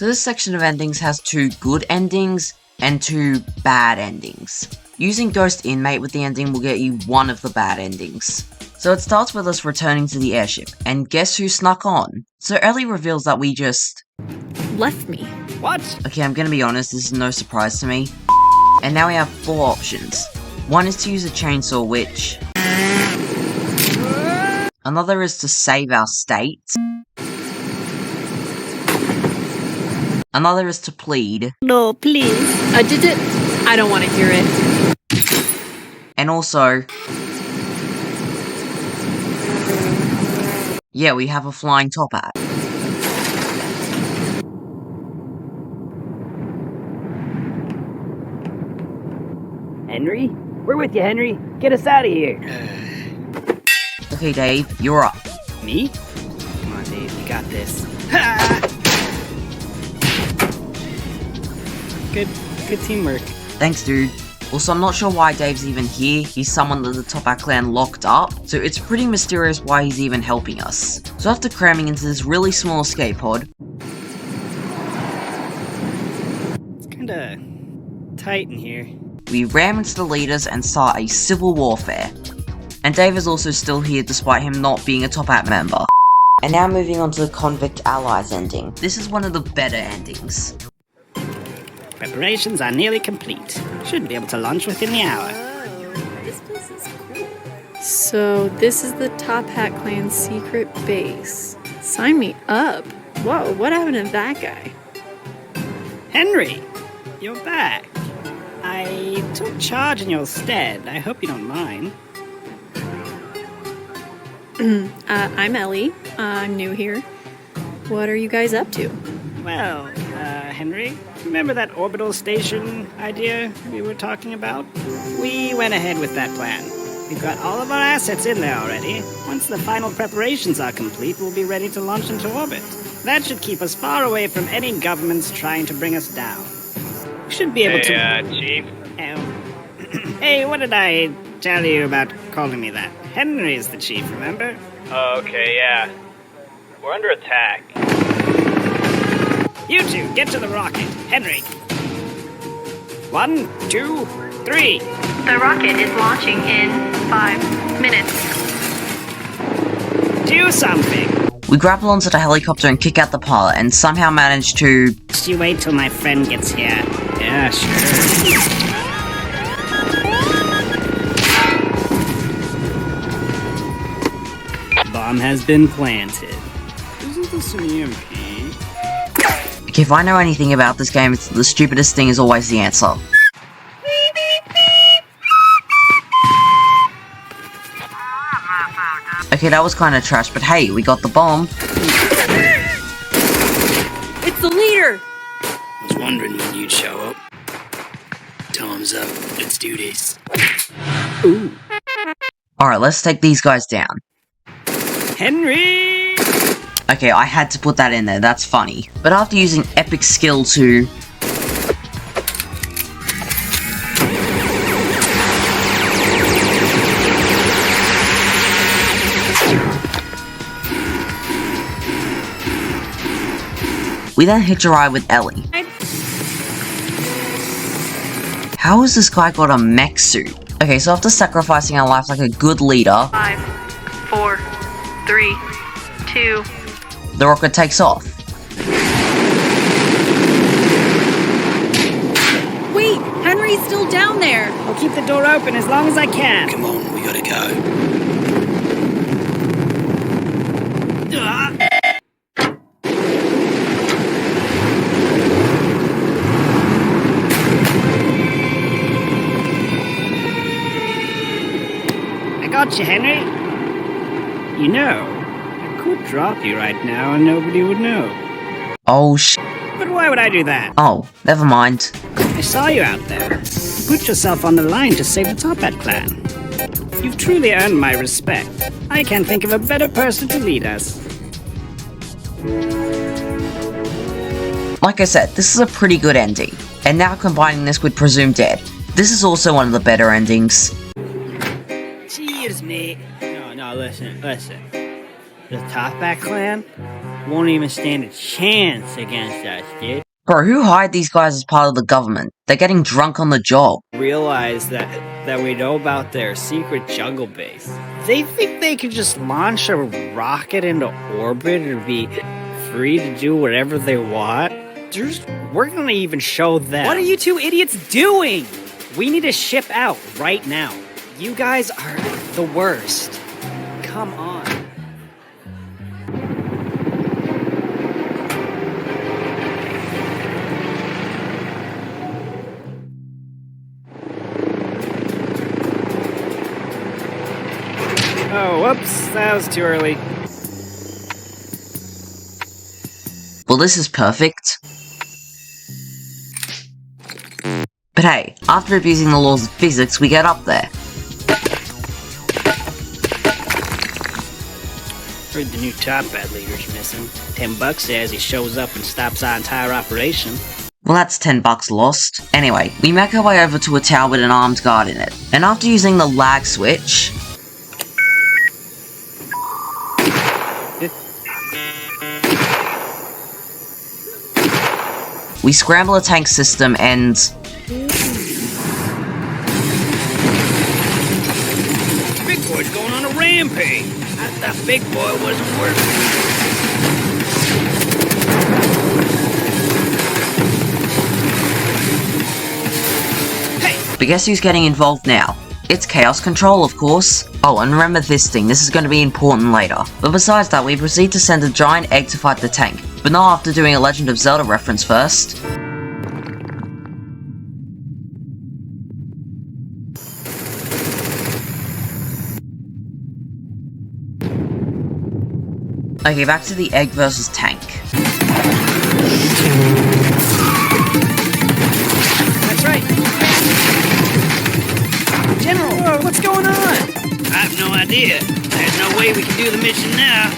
So this section of endings has 2 good endings and 2 bad endings. Using Ghost Inmate with the ending will get you one of the bad endings. So it starts with us returning to the airship, and guess who snuck on? So Ellie reveals that we just... Left me. What? Okay, I'm gonna be honest, this is no surprise to me. And now we have 4 options. One is to use a chainsaw, which... Another is to save our state. Another is to plead. No, please. I don't want to hear it. And also... yeah, we have a flying top hat. Henry? We're with you, Henry. Get us out of here. Okay, Dave, you're up. Me? Come on, Dave. You got this. Good teamwork. Thanks, dude. Also, I'm not sure why Dave's even here. He's someone that the Top Hat clan locked up, so it's pretty mysterious why he's even helping us. So after cramming into this really small escape pod... It's kinda tight in here. we ram into the leaders and start a civil warfare. And Dave is also still here despite him not being a Top Hat member. And now moving on to the Convict Allies ending. This is one of the better endings. Preparations are nearly complete. Should be able to launch within the hour. This place is cool. So, this is the Top Hat Clan's secret base. Sign me up. Whoa, what happened to that guy? Henry, you're back. I took charge in your stead. I hope you don't mind. I'm Ellie. I'm new here. What are you guys up to? Well, Henry, remember that orbital station idea we were talking about? We went ahead with that plan. We've got all of our assets in there already. Once the final preparations are complete, we'll be ready to launch into orbit. That should keep us far away from any governments trying to bring us down. We should be able to... Chief? Hey, what did I tell you about calling me that? Henry's the chief, remember? Oh, okay, yeah. We're under attack. You two, get to the rocket. Henry. 1, 2, 3. The rocket is launching in 5 minutes. Do something. We grapple onto the helicopter and kick out the pilot and somehow manage to... Just you wait till my friend gets here. Yeah, sure. Bomb has been planted. Isn't this an EMP? Okay, if I know anything about this game, it's the stupidest thing is always the answer. Okay, that was kinda trash, but hey, we got the bomb. It's the leader! I was wondering when you'd show up. Time's up. Let's do this. Ooh. Alright, let's take these guys down. Henry! Okay, I had to put that in there, that's funny. But after using epic skill to... we then hitch a ride with Ellie. How has this guy got a mech suit? Okay, so after sacrificing our life like a good leader... 5, 4, 3, 2... the rocket takes off. Wait! Henry's still down there! I'll keep the door open as long as I can. Come on, we gotta go. I got you, Henry. You know, I could drop you right now and nobody would know. Oh sh... But why would I do that? oh, never mind. I saw you out there. You put yourself on the line to save the Top Hat clan. You've truly earned my respect. I can't think of a better person to lead us. Like I said, this is a pretty good ending. And now combining this with Presumed Dead, this is also one of the better endings. Cheers, mate. No, listen. The Top Hat clan? won't even stand a chance against us, dude. Bro, who hired these guys as part of the government? They're getting drunk on the job. Realize that we know about their secret jungle base. They think they could just launch a rocket into orbit and be free to do whatever they want? We're gonna even show them. What are you two idiots doing? We need to ship out right now. You guys are the worst. Come on. Oh, whoops, that was too early. Well, this is perfect. But hey, after abusing the laws of physics, we get up there. Heard the new top hat leader's missing. $10 says he shows up and stops our entire operation. Well, that's $10 lost. Anyway, we make our way over to a tower with an armed guard in it. And after using the lag switch, we scramble a tank system and... Big Boy's going on a rampage. I thought Big Boy wasn't working. But guess who's getting involved now? It's Chaos Control, of course. Oh, and remember this thing, this is going to be important later. But besides that, we proceed to send a giant egg to fight the tank. But not after doing a Legend of Zelda reference first. Okay, back to the egg versus tank. That's right. General, whoa, what's going on? I have no idea. There's no way we can do the mission now.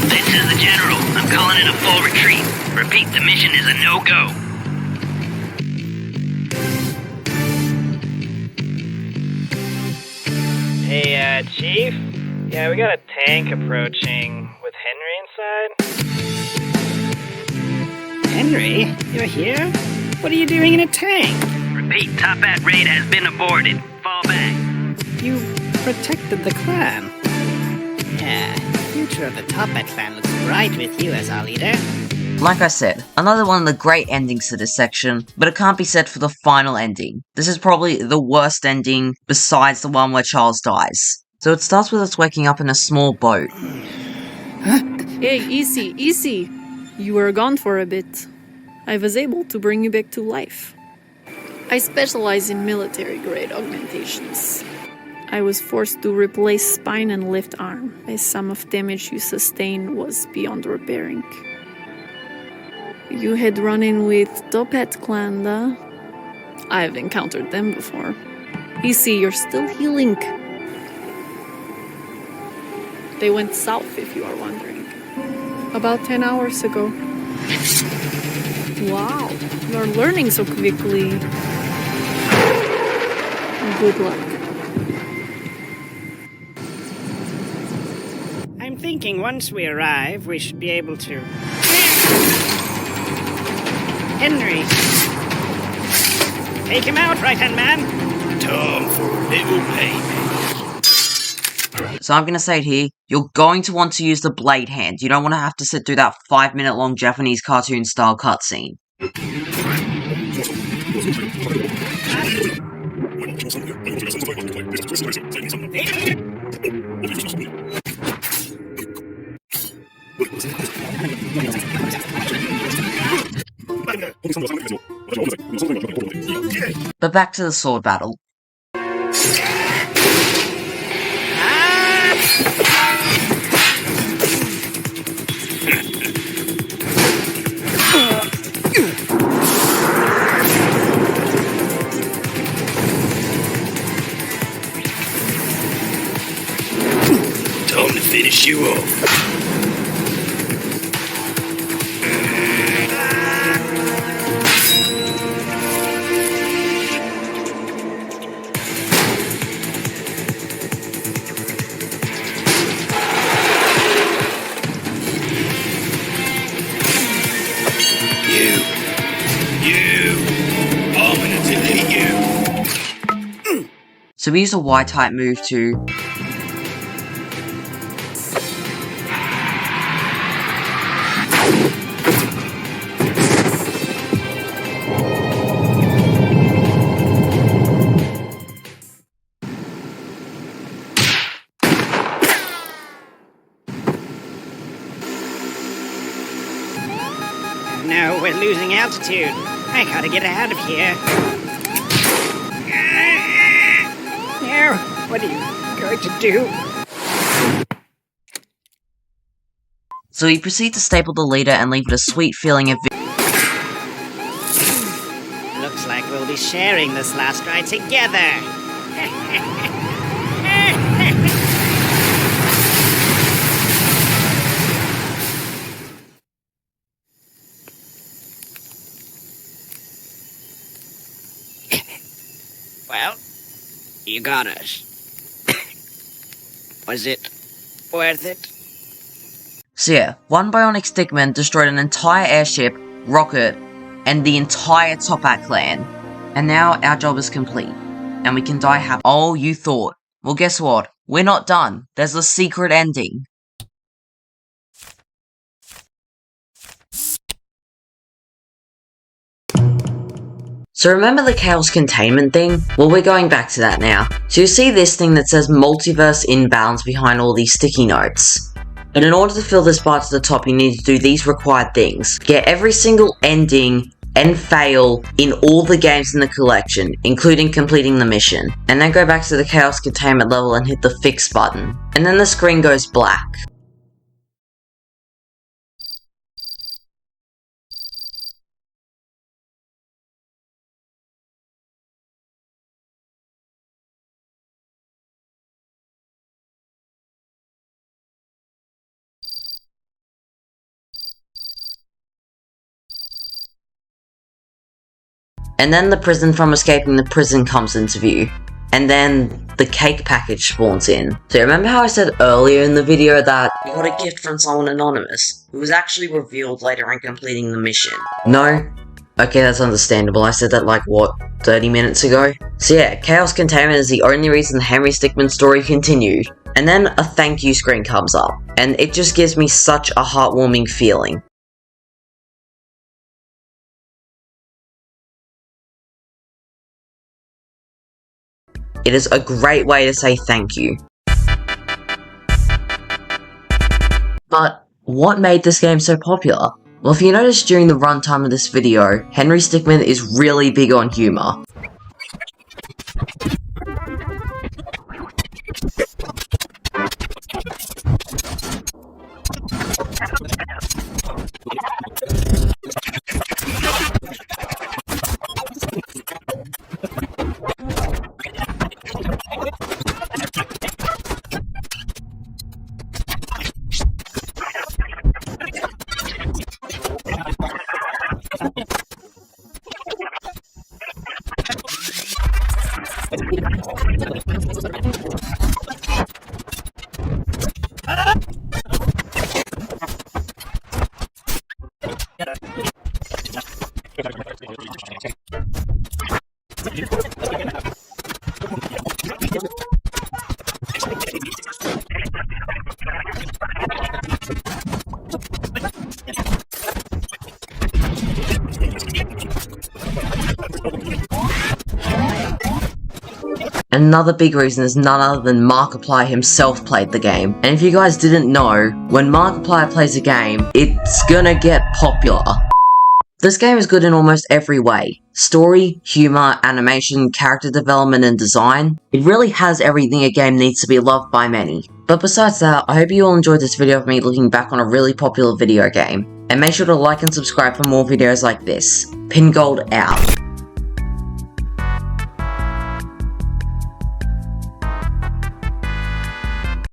This is the General. I'm calling in a full retreat. Repeat, the mission is a no-go. Hey, Chief? Yeah, we got a tank approaching with Henry inside. Henry, you're here? What are you doing in a tank? Repeat, Top Hat raid has been aborted. Fall back. You protected the clan. Yeah, the future of the Top Hat clan looks bright with you as our leader. Like I said, another one of the great endings to this section, but it can't be said for the final ending. This is probably the worst ending besides the one where Charles dies. So it starts with us waking up in a small boat. Hey, easy. You were gone for a bit. I was able to bring you back to life. I specialize in military-grade augmentations. I was forced to replace spine and left arm, as some of damage you sustained was beyond repairing. You had run in with Top Hat clan, I've encountered them before. Easy, you're still healing. They went south, if you are wondering. About 10 hours ago. Wow, you're learning so quickly. Good luck. I'm thinking once we arrive, we should be able to... Henry! Take him out, right-hand man! Time for a little baby. So I'm gonna say it here, you're going to want to use the blade hand. You don't want to have to sit through that 5-minute long Japanese cartoon style cutscene. But back to the sword battle. Time to finish you off. So we use a Y-type move to... No, we're losing altitude. I gotta get out of here. No, what are you going to do? So we proceed to staple the leader and leave it a sweet feeling of... Looks like we'll be sharing this last ride together. Well, you got us. Was it worth it? So yeah, one bionic stickman destroyed an entire airship, rocket, and the entire Topat clan. And now our job is complete. And we can die happy. Oh, you thought. Well, guess what? We're not done. There's a secret ending. So remember the chaos containment thing? Well, we're going back to that now. So you see this thing that says multiverse inbounds behind all these sticky notes. And in order to fill this bar to the top, you need to do these required things. Get every single ending and fail in all the games in the collection, including completing the mission. And then go back to the chaos containment level and hit the fix button. And then the screen goes black. And then the prison from escaping the prison comes into view. And then the cake package spawns in. So remember how I said earlier in the video that you got a gift from someone anonymous, who was actually revealed later in completing the mission? No? Okay, that's understandable. I said that like, what, 30 minutes ago? So yeah, Chaos Containment is the only reason the Henry Stickmin story continued. And then a thank you screen comes up. And it just gives me such a heartwarming feeling. It is a great way to say thank you. But what made this game so popular? Well, if you notice during the runtime of this video, Henry Stickmin is really big on humor. Another big reason is none other than Markiplier himself played the game. And if you guys didn't know, when Markiplier plays a game, it's gonna get popular. This game is good in almost every way. Story, humor, animation, character development, and design. It really has everything a game needs to be loved by many. But besides that, I hope you all enjoyed this video of me looking back on a really popular video game. And make sure to like and subscribe for more videos like this. Pingold out.